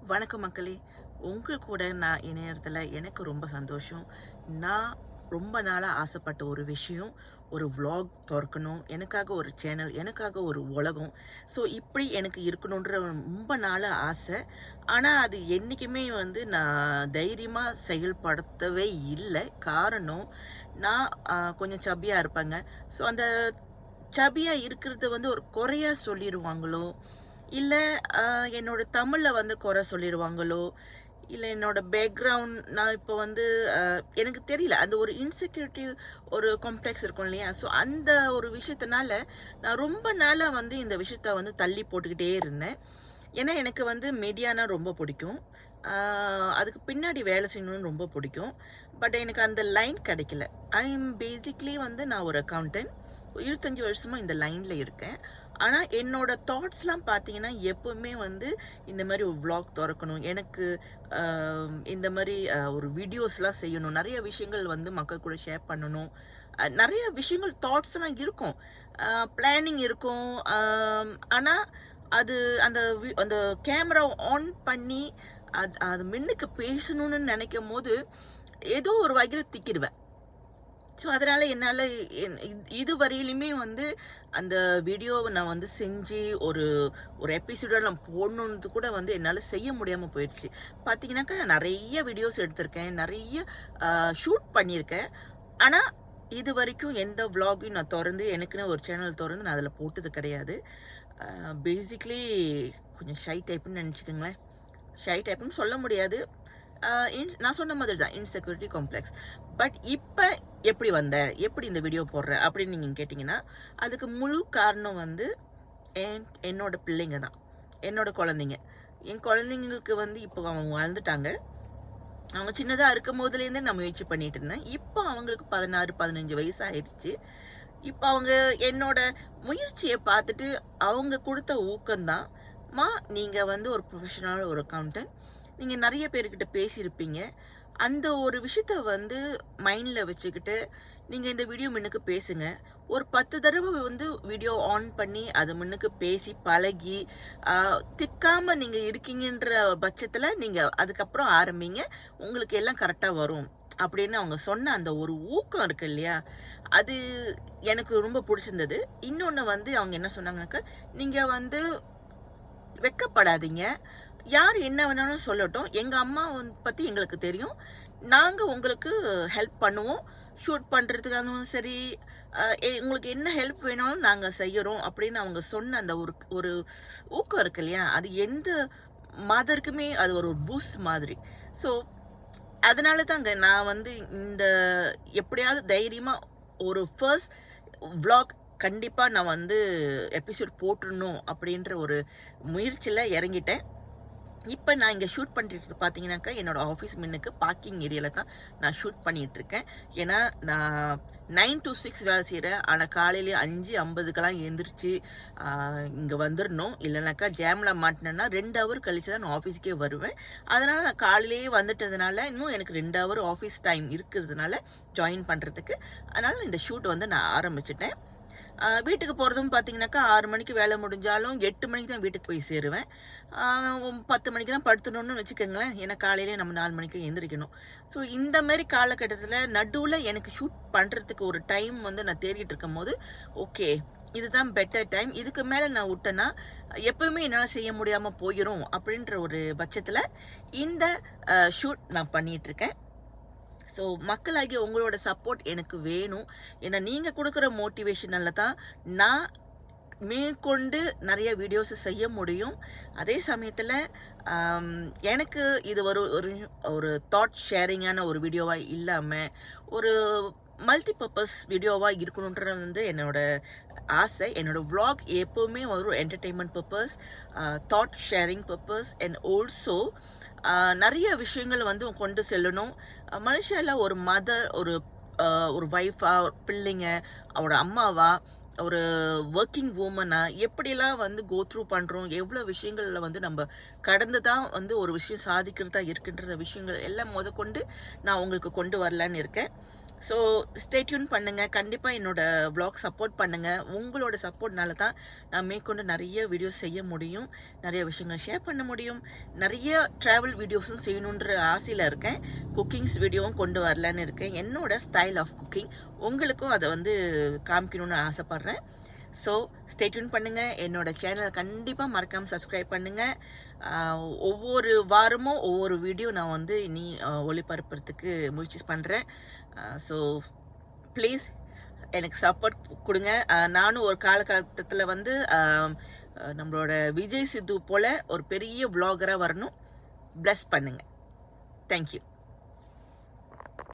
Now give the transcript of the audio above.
வணக்கம் மக்களே. உங்க கூட நான் இணையறதுல எனக்கு ரொம்ப சந்தோஷம். நான் ரொம்ப நாளா ஆசைப்பட்ட ஒரு விஷயம், ஒரு vlog தொறக்கணும். எனக்காக ஒரு சேனல், எனக்காக ஒரு உலகம். ஸோ இப்படி எனக்கு இருக்கணுன்ற ரொம்ப நாளா ஆசை. ஆனா அது என்னைக்குமே நான் தைரியமா செயல்படுத்தவே இல்ல. காரணம், நான் கொஞ்சம் சப்பியா இருப்பேங்க. ஸோ அந்த சப்பியா இருக்கிறது ஒரு குறையா சொல்லிருவாங்களோ, இல்ல என்னோட தமிழ்ல குறை சொல்லிருவாங்களோ, இல்ல என்னோட பேக்ரவுண்ட் நான் இப்போ எனக்கு தெரியல. அந்த ஒரு இன்செக்யூரிட்டி ஒரு காம்ப்ளெக்ஸ் இருக்கும் இல்லையா? ஸோ அந்த ஒரு விஷயத்தினால நான் ரொம்ப நாளா இந்த விஷயத்த தள்ளி போட்டுக்கிட்டே இருந்தேன். ஏன்னா எனக்கு மீடியானா ரொம்ப பிடிக்கும். ஆ அதுக்கு பின்னாடி வேலை செய்யணும்னு ரொம்ப பிடிக்கும். பட் எனக்கு அந்த லைன் கிடைக்கல. ஐ அம் பேசிக்கலி நான் ஒரு அக்கவுண்டன்ட். 25 வருஷமா இந்த லைன்ல இருக்கேன். ஆனா என்னோட தாட்ஸ்லாம் பார்த்தீங்கன்னா, எப்பவுமே இந்த மாரி ஒரு விளாக் தொறக்கணும். எனக்கு அ இந்த மாரி ஒரு வீடியோஸ்லாம் செய்யணும். நெறைய விஷயங்கள் மக்கள் கூட ஷேர் பண்ணணும். நெறைய விஷயங்கள் தாட்ஸ்லாம் இருக்கும். பிளானிங் இருக்கும். ஆனா அது அந்த கேமரா ஆன் பண்ணி அது அது மின்னுக்கு பேசணும்னு நெனைக்கும்போது, ஏதோ ஒரு வகையில திக்கிடுவேன். ஸோ, அதனால என்னால இதுவரையிலுமே அந்த வீடியோவ நான் செஞ்சு ஒரு ஒரு எபிசோட நான் போடணுன்றது கூட என்னால செய்ய முடியாம போயிருச்சு. பார்த்தீங்கன்னாக்கா, நான் நெறைய வீடியோஸ் எடுத்திருக்கேன். நெறைய ஷூட் பண்ணியிருக்கேன். ஆனா, இதுவரைக்கும் எந்த விளாகையும் நான் தொறந்து எனக்குன்னு ஒரு சேனல் தொறந்து நான் அதில போட்டது கிடையாது. பேசிக்கலி கொஞ்சம் ஷை டைப்புன்னு நெனச்சுக்கங்களேன். ஷை டைப்புன்னு சொல்ல முடியாது. நான் சொன்ன மாதிரி தான் இன்செக்யூரிட்டி காம்ப்ளெக்ஸ். பட் இப்ப எப்படி வந்த? எப்படி இந்த வீடியோ போடுற? அப்படின்னு நீங்க கேட்டீங்கன்னா, அதுக்கு முழு காரணம் என்னோட பிள்ளைங்க தான். என்னோட குழந்தைங்க. என் குழந்தைங்களுக்கு இப்போ அவங்க வளர்ந்துட்டாங்க. அவங்க சின்னதா இருக்கும்போதுலேருந்தே நான் முயற்சி பண்ணிட்டு இருந்தேன். இப்போ அவங்களுக்கு 16, 15 வயசு ஆயிருச்சு. இப்போ அவங்க என்னோட முயற்சிய பார்த்துட்டு அவங்க குடுத்த ஊக்கம் தான், "மா நீங்க ஒரு ப்ரொஃபஷனல் ஒரு அக்கவுண்டன்ட். நீங்க நெறைய பேர்கிட்ட பேசியிருப்பீங்க. அந்த ஒரு விஷயத்த மைண்ட்ல வச்சுக்கிட்டு, நீங்க இந்த வீடியோ முன்னுக்கு பேசுங்க. ஒரு 10 தடவ வீடியோ ஆன் பண்ணி அது முன்னுக்கு பேசி பழகி, அ திக்காம நீங்க இருக்கீங்கன்ற பட்சத்துல நீங்க அதுக்கப்புறம் ஆரம்பிங்க. உங்களுக்கு எல்லாம் கரெக்ட்டா வரும்." அப்படின்னு அவங்க சொன்ன அந்த ஒரு ஊக்கம் இருக்கு இல்லையா? அது எனக்கு ரொம்ப புடிச்சிருந்தது. இன்னொன்னு அவங்க என்ன சொன்னாங்கனாக்கா, "நீங்க வெட்கப்படாதீங்க. யார் என்ன வேணாலும் சொல்லட்டும். எங்க அம்மா பத்தி எங்களுக்கு தெரியும். நாங்க உங்களுக்கு ஹெல்ப் பண்ணுவோம். ஷூட் பண்றதுக்காகவும் சரி, உங்களுக்கு என்ன ஹெல்ப் வேணாலும் நாங்க செய்யறோம்." அப்படின்னு அவங்க சொன்ன அந்த ஒரு ஒரு ஊக்கம் இருக்கு இல்லையா? அது எந்த மதருக்குமே அது ஒரு பூஸ்ட் மாதிரி. ஸோ, அதனால தாங்க நான் இந்த எப்படியாவது தைரியமா ஒரு ஃபர்ஸ்ட் விளாக் கண்டிப்பா நான் எபிசோட் போட்டுறணும் அப்படின்ற ஒரு முயற்சியில இறங்கிட்டேன். இப்ப நான் இங்க ஷூட் பண்ணிட்டு பார்த்தீங்கன்னாக்கா, என்னோட ஆஃபீஸ் முன்னுக்கு பார்க்கிங் ஏரியால தான் நான் ஷூட் பண்ணிட்டுருக்கேன். ஏன்னா, நான் 9 to 6 வேலை செய்றேன். ஆனா, காலையில 5:50க்கெல்லாம் எந்திரிச்சு அ இங்க வந்துரணும். இல்லனாக்கா ஜாம்ல மாட்டுனேன்னா 2 ஹவர் கழிச்சு தான் நான் ஆஃபீஸ்க்கே வருவேன். அதனால நான் காலையிலேயே வந்துட்டதுனால, இன்னும் எனக்கு 2 ஹவர் ஆஃபீஸ் டைம் இருக்கிறதுனால, ஜாயின் பண்றதுக்கு. அதனால இந்த ஷூட் நான் ஆரம்பிச்சுட்டேன். வீட்டுக்கு போகிறதும் பார்த்தீங்கன்னாக்கா 6 மணிக்கு வேலை முடிஞ்சாலும் 8 மணிக்கு தான் வீட்டுக்கு போய் சேருவேன். 10 மணிக்கு தான் படுத்துடணும்னு வச்சுக்கோங்களேன். ஏன்னா காலையிலே நம்ம 4 மணிக்கு எந்திரிக்கணும். ஸோ இந்த மாரி காலகட்டத்தில நடுவுல எனக்கு ஷூட் பண்ணுறதுக்கு ஒரு டைம் நான் தேடிட்டு இருக்கும்போது, ஓகே இதுதான் பெட்டர் டைம். இதுக்கு மேல நான் விட்டேன்னா, எப்பவுமே என்னால செய்ய முடியாம போயிரும் அப்படின்ற ஒரு பட்சத்தில, இந்த ஷூட் நான் பண்ணிட்டுருக்கேன். ஸோ மக்களாகிய உங்களோட சப்போர்ட் எனக்கு வேணும். ஏன்னா நீங்க குடுக்குற மோட்டிவேஷனால தான் நான் மேற்கொண்டு நெறைய வீடியோஸ் செய்ய முடியும். அதே சமயத்துல எனக்கு இது ஒரு ஒரு ஒரு தாட் ஷேரிங்கான ஒரு வீடியோவா இல்லாம, ஒரு மல்டி பர்ப்பஸ் வீடியோவா இருக்கணுன்றது என்னோட ஆசை. என்னோட விளாக் எப்பவுமே ஒரு entertainment purpose, thought sharing purpose and also நெறைய விஷயங்கள் கொண்டு செல்லணும். மலேசியால ஒரு மதர், ஒரு வைஃபா, பிள்ளைங்க, அவரோட அம்மாவா, ஒரு வொர்க்கிங் வுமனா எப்படிலாம் கோ த்ரூ பண்றோம், எவ்வளோ விஷயங்கள்ல நம்ம கடந்து தான் ஒரு விஷயம் சாதிக்கிறதா இருக்கின்ற விஷயங்கள் எல்லாம் மொதற்கொண்டு நான் உங்களுக்கு கொண்டு வரலான்னு இருக்கேன். ஸோ ஸ்டே டியூன் பண்ணுங்கள். கண்டிப்பாக என்னோட vlog சப்போர்ட் பண்ணுங்கள். உங்களோட சப்போர்ட்னால தான் நான் மேற்கொண்டு நிறைய வீடியோஸ் செய்ய முடியும், நிறைய விஷயங்கள் ஷேர் பண்ண முடியும், நிறைய ட்ராவல் வீடியோஸும் செய்யணுன்ற ஆசையில் இருக்கேன். குக்கிங்ஸ் வீடியோவும் கொண்டு வரலான்னு இருக்கேன். என்னோட ஸ்டைல் ஆஃப் குக்கிங் உங்களுக்கும் அதை வந்து காமிக்கணும்னு ஆசைப்பட்றேன். ஸோ ஸ்டே டியூன் பண்ணுங்கள். என்னோட சேனலை கண்டிப்பாக மறக்காமல் சப்ஸ்கிரைப் பண்ணுங்கள். ஒவ்வொரு வாரமும் ஒவ்வொரு வீடியோ நான் வந்து இனி ஒளிபரப்புறதுக்கு முயற்சி பண்ணுறேன். ஸோ ப்ளீஸ் எனக்கு சப்போர்ட் கொடுங்க. நானும் ஒரு காலகட்டத்தில் வந்து நம்மளோட விஜய் சித்து போல் ஒரு பெரிய vlogger-ஆ வரணும். ப்ளஸ் பண்ணுங்கள். தேங்க்யூ.